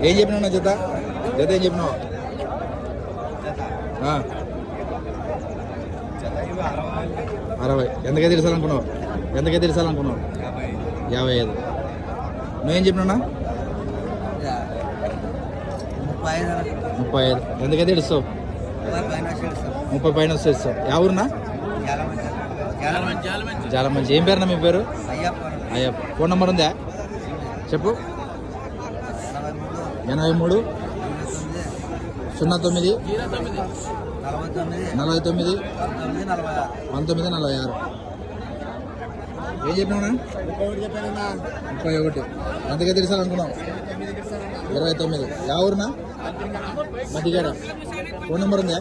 ఏం చెప్పినావు జత జత ఏం చెప్పినావు? ఆ. 60. ఎంతకైతే తీర్చాలనుకున్నావు? ఎంతకైతే తీర్చాలనుకున్నావు? 55. నువ్వేం చెప్పినా? 35. ఎంతకైతే ఇస్తావు? 30 పైన వస్తే ఇస్తావు. యా ఊరునా? చాలా మంచి. ఏం పేరునా మీ పేరు? అయ్యప్ప. ఫోన్ నెంబర్ ఉందా? చెప్పు. 83 09 49 1946. ఏం చెప్పినా? 31. ఎంతకైతే తీర్చాలనుకున్నావు? 29. యా ఊరునా? మధ్యగాడ. ఫోన్ నెంబర్ ఉందా?